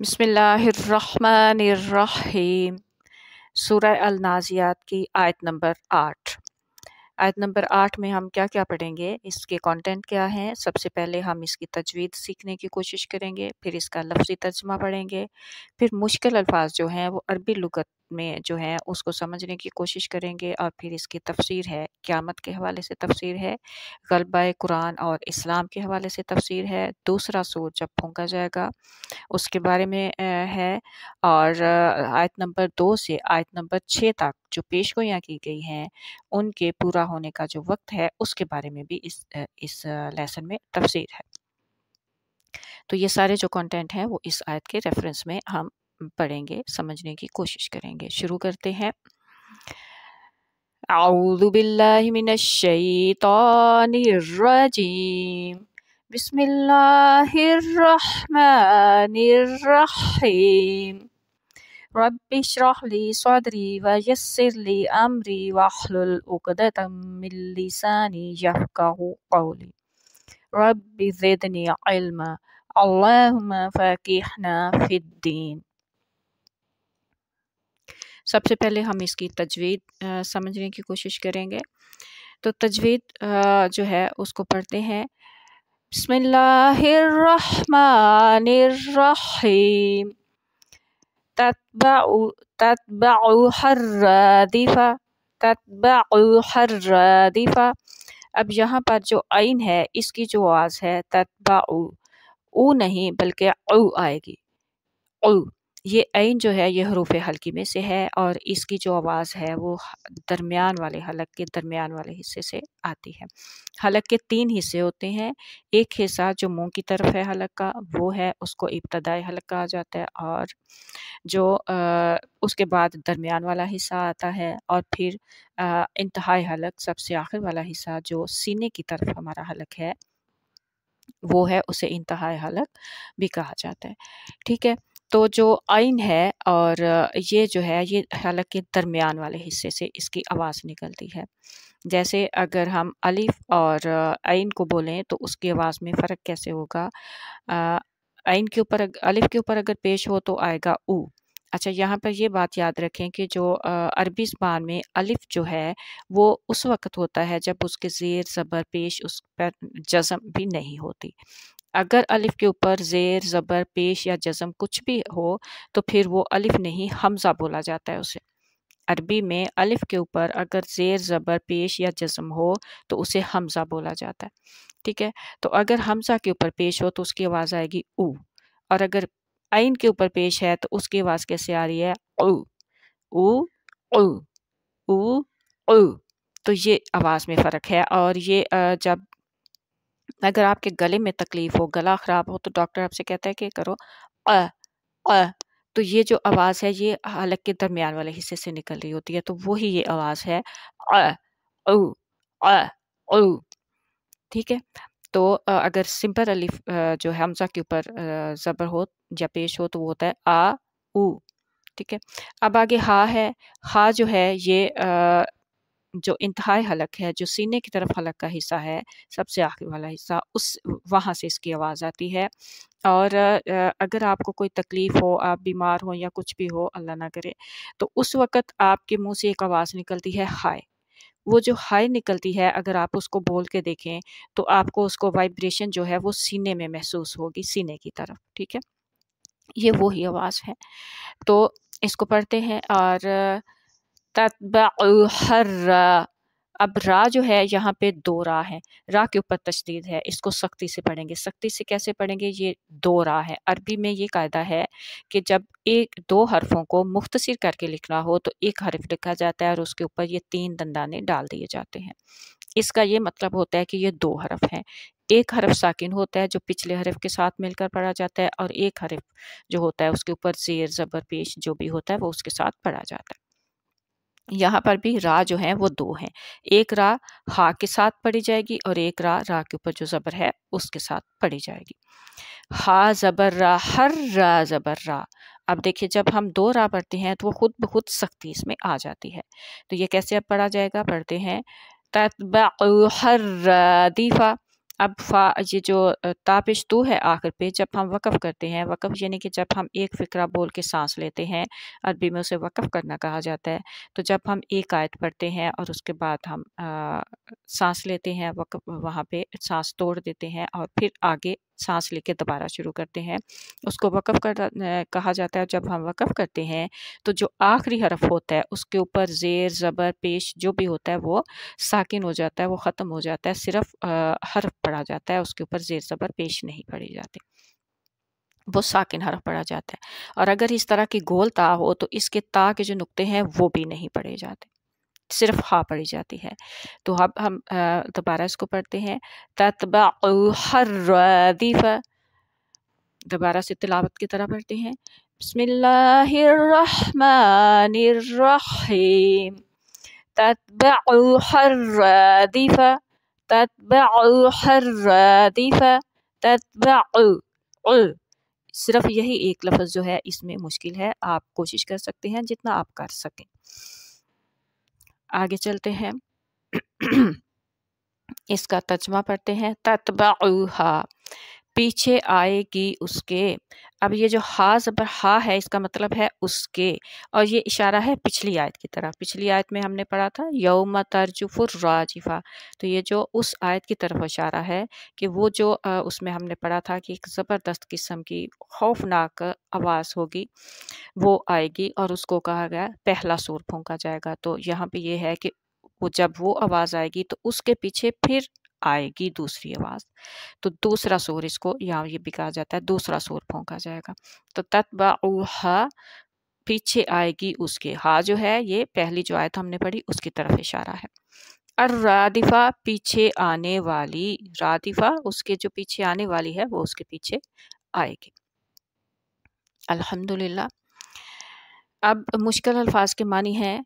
बिस्मिल्लाहिर्रहमानिर्रहीम। सूरह अल-नाज़ियात की आयत नंबर 8। आयत नंबर 8 में हम क्या क्या पढ़ेंगे, इसके कंटेंट क्या हैं। सबसे पहले हम इसकी तजवीद सीखने की कोशिश करेंगे, फिर इसका लफ्ज़ी तर्जुमा पढ़ेंगे, फिर मुश्किल अल्फाज जो हैं वो अरबी लुगत में जो हैं उसको समझने की कोशिश करेंगे, और फिर इसकी तफसीर है, क़यामत के हवाले से तफसीर है, ग़लबा कुरान और इस्लाम के हवाले से तफसीर है, दूसरा सूर जब फूंका जाएगा उसके बारे में है, और आयत नंबर 2 से आयत नंबर 6 तक जो पेशगोइयाँ की गई हैं उनके पूरा होने का जो वक्त है उसके बारे में भी इस लेसन में तफसीर है। तो ये सारे जो कंटेंट हैं वो इस आयत के रेफरेंस में हम पढ़ेंगे, समझने की कोशिश करेंगे। शुरू करते हैं। औज़ु बिल्लाहि मिनश शैतानिर रजीम। बिस्मिल्लाहिर्रहमानिर्रहीम। रब्बि इश्रह ली सदरी व यस्सिर ली अमरी वहलुल उक़दतम मिन लिसानी यफ़क़हू क़ौली। रब्बि ज़िदनी इल्मा। अल्लाहुम्मा फ़क़िहना फ़िद्दीन। सबसे पहले हम इसकी तजवीद समझने की कोशिश करेंगे। तो तजवीद जो है उसको पढ़ते हैं। बिस्मिल्लाहिर्रहमानिर्रहीम। तत्बअु हर्रादिफा। तत्बअु हर्रादिफा। अब यहाँ पर जो आइन है इसकी जो आवाज़ है तत्बअु, ऊ नहीं बल्कि औ आएगी। औ, ये ऐन जो है ये हरूफ हल्की में से है, और इसकी जो आवाज़ है वो दरमियान वाले हलक के दरमियान वाले हिस्से से आती है। हलक के 3 हिस्से होते हैं। एक हिस्सा जो मुंह की तरफ है हलक का, वो है उसको इब्तदाई हलक कहा जाता है, और जो उसके बाद दरमियान वाला हिस्सा आता है, और फिर इंतहाई हलक सबसे आखिर वाला हिस्सा जो सीने की तरफ हमारा हलक है वो है, उसे इंतहाई हलक भी कहा जाता है। ठीक है, तो जो आइन है और ये जो है ये हलक के दरमियान वाले हिस्से से इसकी आवाज़ निकलती है। जैसे अगर हम अलिफ और आइन को बोलें तो उसकी आवाज़ में फ़र्क कैसे होगा। आइन के ऊपर अलिफ के ऊपर अगर पेश हो तो आएगा ऊ। अच्छा, यहाँ पर ये बात याद रखें कि जो अरबी ज़बान में अलिफ जो है वो उस वक़्त होता है जब उसके ज़ेर ज़बर पेश उस पर जज़म भी नहीं होती। अगर अलिफ के ऊपर ज़ेर ज़बर पेश या जज़म कुछ भी हो तो फिर वो अलिफ नहीं हमज़ा बोला जाता है उसे। अरबी में अलिफ के ऊपर अगर ज़ेर ज़बर पेश या जज़म हो तो उसे हमज़ा बोला जाता है। ठीक है, तो अगर हमज़ा के ऊपर पेश हो तो उसकी आवाज़ आएगी ऊ, और अगर आइन के ऊपर पेश है तो उसकी आवाज़ कैसे आ रही है, ऊ ऊ ऊ ऊ ऊ। तो ये आवाज़ में फ़र्क है। और ये जब अगर आपके गले में तकलीफ़ हो, गला ख़राब हो, तो डॉक्टर आपसे कहता है कि करो अ अ। तो ये जो आवाज़ है ये हलक के दरमियान वाले हिस्से से निकल रही होती है, तो वही ये आवाज़ है अ उ अ उ। ठीक है, तो अगर सिंपल अलिफ जो है हमज़ा के ऊपर ज़बर हो या पेश हो तो वो होता है आ उ। ठीक है, अब आगे हा है। हा जो है ये जो इंतहाई हलक है, जो सीने की तरफ हलक का हिस्सा है, सबसे आखिर वाला हिस्सा, उस वहाँ से इसकी आवाज़ आती है। और अगर आपको कोई तकलीफ़ हो, आप बीमार हो या कुछ भी हो, अल्लाह ना करे, तो उस वक़्त आपके मुँह से एक आवाज़ निकलती है हाय। वो जो हाय निकलती है अगर आप उसको बोल के देखें तो आपको उसको वाइब्रेशन जो है वो सीने में महसूस होगी, सीने की तरफ। ठीक है, ये वही आवाज़ है। तो इसको पढ़ते हैं। और तत्बअु हर्रा। अब रा जो है यहाँ पे 2 रा है, रा के ऊपर तशदीद है, इसको सख्ती से पढ़ेंगे। सख्ती से कैसे पढ़ेंगे, ये 2 रा है। अरबी में ये कायदा है कि जब 2 हरफों को मुख्तसर करके लिखना हो तो एक हरफ लिखा जाता है और उसके ऊपर ये 3 दंदाने डाल दिए जाते हैं। इसका ये मतलब होता है कि ये 2 हरफ हैं। एक हरफ साकिन होता है जो पिछले हरफ के साथ मिलकर पढ़ा जाता है, और एक हरफ जो होता है उसके ऊपर ज़ेर ज़बर पेश जो भी होता है वो उसके साथ पढ़ा जाता है। यहाँ पर भी रा जो है वो 2 हैं। एक रा हा के साथ पढ़ी जाएगी और एक रा के ऊपर जो ज़बर है उसके साथ पढ़ी जाएगी। हा ज़बर रा, हर रा ज़बर रा। अब देखिए जब हम 2 रा पढ़ते हैं तो वो खुद ब खुद सख्ती इसमें आ जाती है। तो ये कैसे अब पढ़ा जाएगा, पढ़ते हैं। तत्बअु हर्रादिफा। अब फा ये जो तापिश तो है आखिर पे, जब हम वक़फ़ करते हैं, वक़फ़ यानी कि जब हम एक फ़िक्रा बोल के सांस लेते हैं, अरबी में उसे वक़फ़ करना कहा जाता है। तो जब हम एक आयत पढ़ते हैं और उसके बाद हम सांस लेते हैं, वहाँ पे सांस तोड़ देते हैं और फिर आगे सांस लेके दोबारा शुरू करते हैं, उसको वक़फ़ कहा जाता है। जब हम वक़फ़ करते हैं तो जो आखिरी हरफ होता है उसके ऊपर ज़ेर, ज़बर, पेश जो भी होता है वो साकिन हो जाता है, वो ख़त्म हो जाता है, सिर्फ़ हर्फ पढ़ा जाता है, उसके ऊपर ज़ेर, ज़बर, पेश नहीं पढ़े जाते, वो साकिन हर्फ पढ़ा जाता है। और अगर इस तरह की गोल ता हो तो इसके ता के जो नुक्ते हैं वो भी नहीं पढ़े जाते, सिर्फ हा पढ़ी जाती है। तो अब हम दोबारा इसको पढ़ते हैं, तत्बअु हर्रदीफ़ा, दोबारा से तिलावत की तरह पढ़ते हैं, बिस्मिल्लाहिर्रहमानिर्रहीम, तत्बअु हर्रदीफ़ा, तत्बअु हर्रदीफ़ा, तत्बअु उल। सिर्फ यही एक लफ्ज़ जो है इसमें मुश्किल है, आप कोशिश कर सकते हैं जितना आप कर सकें। आगे चलते हैं। इसका तर्जुमा पढ़ते हैं, तत्बअुहा, पीछे आएगी उसके। अब ये जो हा ज़बर हा है इसका मतलब है उसके, और ये इशारा है पिछली आयत की तरफ। पिछली आयत में हमने पढ़ा था यौम तरजुफुर राजिफा, तो ये जो उस आयत की तरफ इशारा है कि वो जो उसमें हमने पढ़ा था कि एक ज़बरदस्त किस्म की खौफनाक आवाज़ होगी, वो आएगी और उसको कहा गया पहला सूर फूंका जाएगा। तो यहाँ पे ये है कि वो जब वो आवाज़ आएगी तो उसके पीछे फिर आएगी दूसरी आवाज़, तो दूसरा सूर इसको यहाँ ये भी कहा जाता है, दूसरा सूर फूंका जाएगा। तो तत्बअुहा, पीछे आएगी उसके, हा जो है ये पहली जो आयत हमने पढ़ी उसकी तरफ इशारा है। अर्रादिफा, पीछे आने वाली, रादिफा उसके जो पीछे आने वाली है वो उसके पीछे आएगी। अल्हम्दुलिल्लाह। अब मुश्किल अल्फाज के मानी हैं।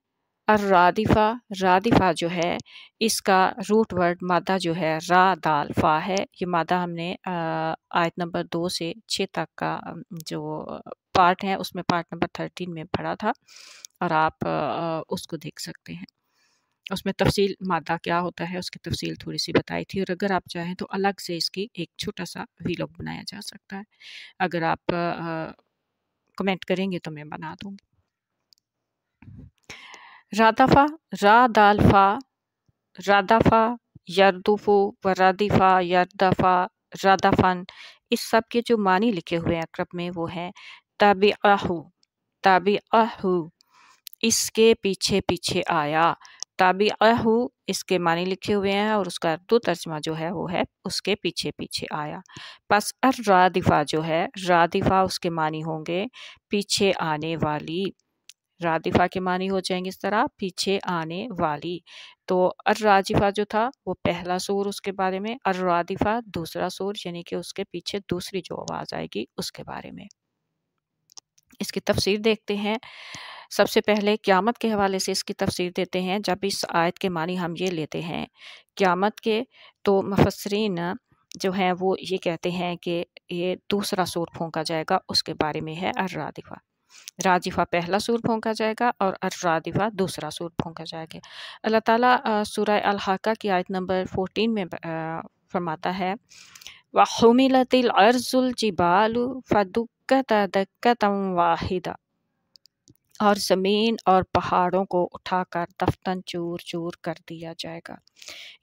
अर्रादिफा, रादिफा जो है इसका रूट वर्ड मादा जो है रा दाल फा है। ये मादा हमने आयत नंबर 2 से 6 तक का जो पार्ट है उसमें पार्ट नंबर 13 में पढ़ा था, और आप उसको देख सकते हैं। उसमें तफसील मादा क्या होता है उसकी तफसील थोड़ी सी बताई थी, और अगर आप चाहें तो अलग से इसकी एक छोटा सा वीलॉग बनाया जा सकता है। अगर आप कमेंट करेंगे तो मैं बना दूंगी। रादफा, रा दाल फा, रादफा, यरदुफु, वरादिफा, यरदफा, रादफन, इस सब के जो मानी लिखे हुए हैं अक़रब में वो हैं ताबिअहु, ताबिअहु, इसके पीछे पीछे आया। ताबिअहु इसके मानी लिखे हुए हैं और उसका उर्दू तर्जमा जो है वो है उसके पीछे पीछे आया। बस रादिफा जो है, रादिफा उसके मानी होंगे पीछे आने वाली, रादिफा के मानी हो जाएंगे इस तरह पीछे आने वाली। तो अर्राजिफा जो था वो पहला सूर उसके बारे में, अर्रादिफा दूसरा सूर यानी कि उसके पीछे दूसरी जो आवाज़ आएगी उसके बारे में। इसकी तफसीर देखते हैं। सबसे पहले क़यामत के हवाले से इसकी तफसीर देते हैं। जब इस आयत के मानी हम ये लेते हैं क़यामत के, तो मुफस्सिरीन जो हैं वो ये कहते हैं कि ये दूसरा सूर फूंका जाएगा, उसके बारे में है अर्रादिफा। राजिफा पहला सूर फूंका जाएगा और अर्रादिफा दूसरा सूर फूंका जाएगा। अल्लाह ताला सूरह अल हाका की आयत नंबर 14 में फरमाता है, वहुमिलतिल अर्जुल जिबालु फदुक्कता दक्कतम वाहिदा, और ज़मीन और पहाड़ों को उठाकर दफ्तन चूर चूर कर दिया जाएगा।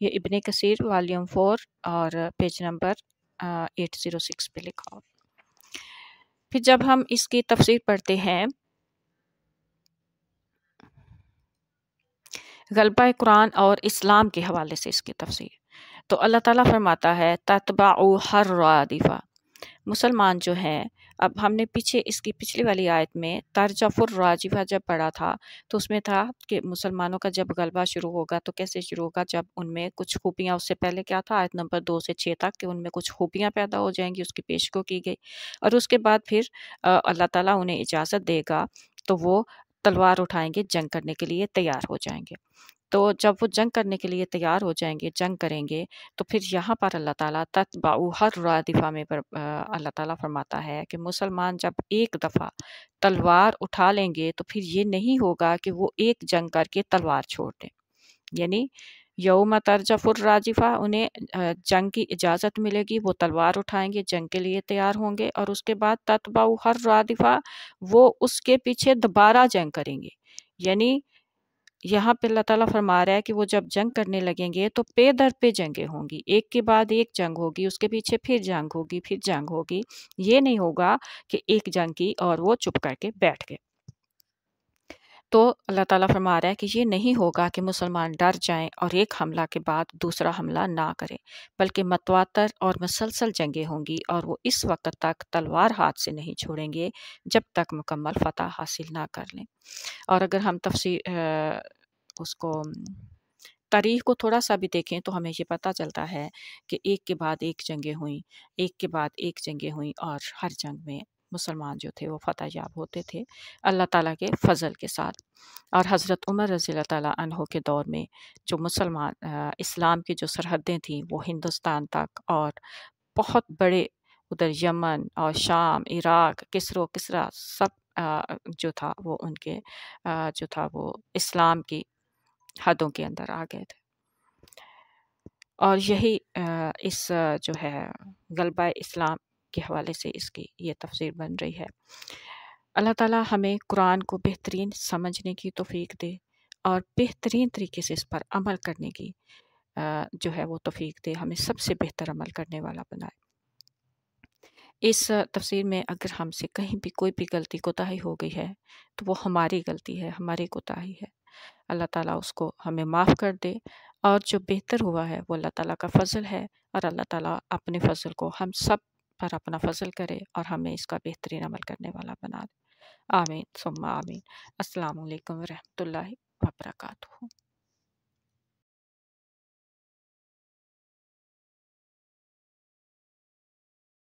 ये इब्ने कसीर वॉल्यूम 4 और पेज नंबर 806 पे लिखा हो। फिर जब हम इसकी तफसीर पढ़ते हैं, गलबा कुरान और इस्लाम के हवाले से इसकी तफसीर, तो अल्लाह ताला फरमाता है तत्बअु हर्रादिफा, मुसलमान जो हैं, अब हमने पीछे इसकी पिछली वाली आयत में तरजफुर राजिफा जब पढ़ा था तो उसमें था कि मुसलमानों का जब गलबा शुरू होगा तो कैसे शुरू होगा, जब उनमें कुछ खूबियाँ, उससे पहले क्या था आयत नंबर 2 से 6 तक कि उनमें कुछ खूबियाँ पैदा हो जाएंगी, उसकी पेशगो की गई, और उसके बाद फिर अल्लाह ताला उन्हें इजाज़त देगा तो वो तलवार उठाएंगे, जंग करने के लिए तैयार हो जाएंगे। तो जब वो जंग करने के लिए तैयार हो जाएंगे, जंग करेंगे, तो फिर यहाँ पर अल्लाह ताला तत्बअु हर्रादिफा में अल्लाह ताला फरमाता है कि मुसलमान जब एक दफ़ा तलवार उठा लेंगे तो फिर ये नहीं होगा कि वो एक जंग करके तलवार छोड़ दें, यानी यौम तरजफुर राजिफा, उन्हें जंग की इजाज़त मिलेगी, वो तलवार उठाएंगे, जंग के लिए तैयार होंगे। और उसके बाद ततबाउ हर रादिफा, वो उसके पीछे दोबारा जंग करेंगे। यानी यहाँ पे अल्लाह ताला फरमा रहा है कि वो जब जंग करने लगेंगे तो पे दर पे जंगें होंगी, एक के बाद एक जंग होगी, उसके पीछे फिर जंग होगी, फिर जंग होगी। ये नहीं होगा कि एक जंग की और वो चुप करके बैठ गए। तो अल्लाह ताला फरमा रहा है कि ये नहीं होगा कि मुसलमान डर जाएं और एक हमला के बाद दूसरा हमला ना करें, बल्कि मतवातर और मुसलसल जंगें होंगी और वो इस वक्त तक तलवार हाथ से नहीं छोड़ेंगे जब तक मुकम्मल फतह हासिल ना कर लें। और अगर हम उसको तारीख को थोड़ा सा भी देखें तो हमें ये पता चलता है कि एक के बाद एक जंगें हुई, एक के बाद एक जंगें हुई और हर जंग में मुसलमान जो थे वो फतह याब होते थे अल्लाह ताला के फ़ज़ल के साथ। और हज़रत उमर रज़ी अल्लाह ताला अन्हो के दौर में जो इस्लाम की जो सरहदें थीं वो हिंदुस्तान तक और बहुत बड़े उधर यमन और शाम, इराक, किस्रा सब जो था वो उनके जो था वो इस्लाम की हदों के अंदर आ गए थे। और यही जो है गलबा इस्लाम के हवाले से इसकी ये तफसीर बन रही है। अल्लाह ताला हमें कुरान को बेहतरीन समझने की तौफ़ीक दे और बेहतरीन तरीके से इस पर अमल करने की जो है वो तौफ़ीक दे, हमें सबसे बेहतर अमल करने वाला बनाए। इस तफ़सीर में अगर हमसे कहीं भी कोई भी गलती कोताही हो गई है, तो वो हमारी गलती है, हमारी कोताही है। अल्लाह ताला उसको हमें माफ़ कर दे और जो बेहतर हुआ है वो अल्लाह ताला का फ़ज़ल है और अल्लाह ताला अपने फ़ज़ल को हम सब पर अपना फ़ज़ल करे और हमें इसका बेहतरीन अमल करने वाला बना दे। आमीन सुम्मा आमीन। अस्सलामु अलैकुम व रहमतुल्लाहि व बरकातुहू।